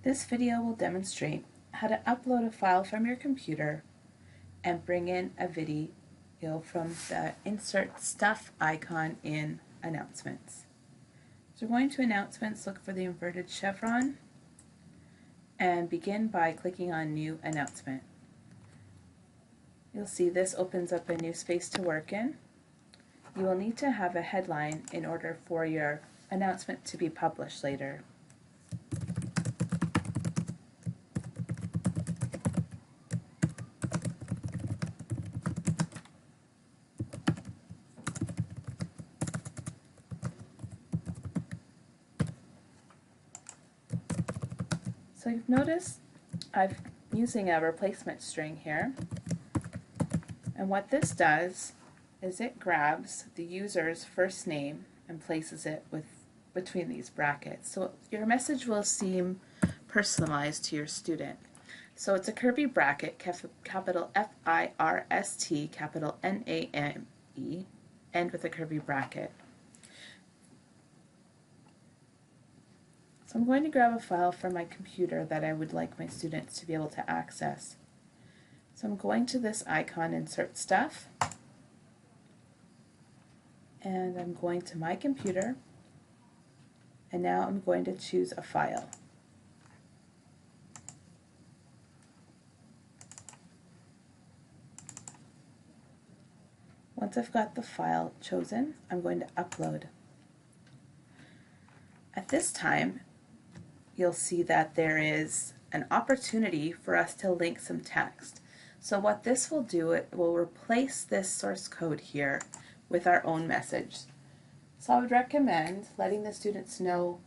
This video will demonstrate how to upload a file from your computer and bring in a video from the Insert Stuff icon in Announcements. So we're going to Announcements, look for the inverted chevron, and begin by clicking on New Announcement. You'll see this opens up a new space to work in. You will need to have a headline in order for your announcement to be published later. So you've noticed I'm using a replacement string here, and what this does is it grabs the user's first name and places it between these brackets. So your message will seem personalized to your student. So it's a curly bracket, capital F-I-R-S-T, capital N-A-M-E, end with a curly bracket. So I'm going to grab a file from my computer that I would like my students to be able to access. So I'm going to this icon, Insert Stuff, and I'm going to my computer, and now I'm going to choose a file. Once I've got the file chosen, I'm going to upload. At this time, you'll see that there is an opportunity for us to link some text. So what this will do, it will replace this source code here with our own message. So I would recommend letting the students know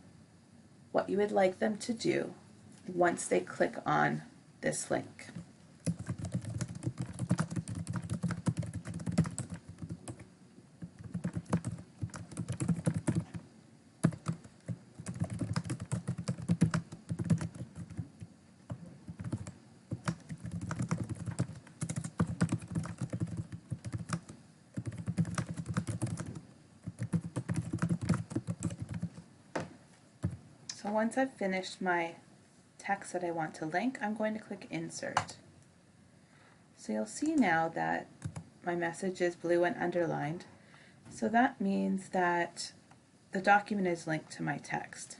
what you would like them to do once they click on this link. So once I've finished my text that I want to link, I'm going to click Insert. So you'll see now that my message is blue and underlined. So that means that the document is linked to my text.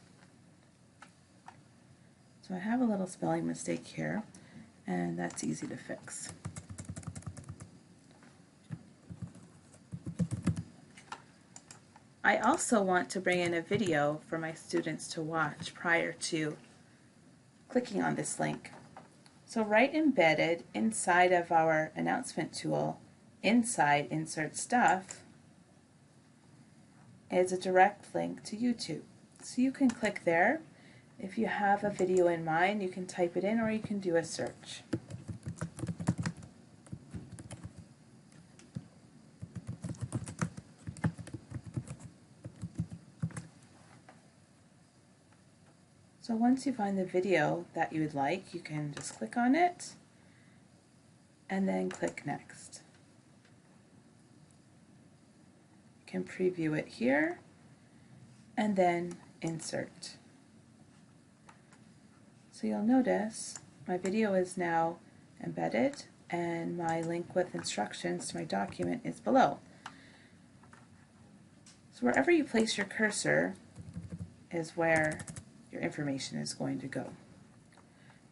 So I have a little spelling mistake here, and that's easy to fix. I also want to bring in a video for my students to watch prior to clicking on this link. So right embedded inside of our announcement tool, inside Insert Stuff, is a direct link to YouTube. So you can click there. If you have a video in mind, you can type it in or you can do a search. So once you find the video that you would like, you can just click on it and then click Next. You can preview it here and then Insert. So you'll notice my video is now embedded and my link with instructions to my document is below. So wherever you place your cursor is where your information is going to go.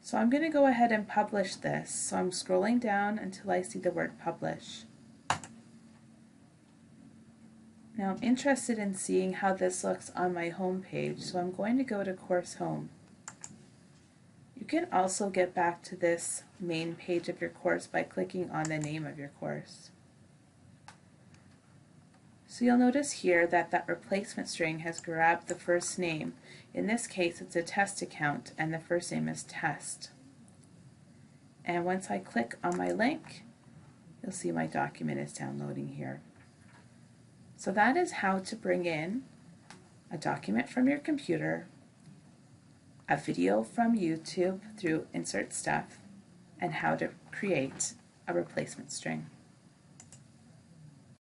So I'm going to go ahead and publish this. So I'm scrolling down until I see the word Publish. Now I'm interested in seeing how this looks on my home page, so I'm going to go to Course Home. You can also get back to this main page of your course by clicking on the name of your course. So you'll notice here that that replacement string has grabbed the first name. In this case, it's a test account, and the first name is Test. And once I click on my link, you'll see my document is downloading here. So that is how to bring in a document from your computer, a video from YouTube through Insert Stuff, and how to create a replacement string.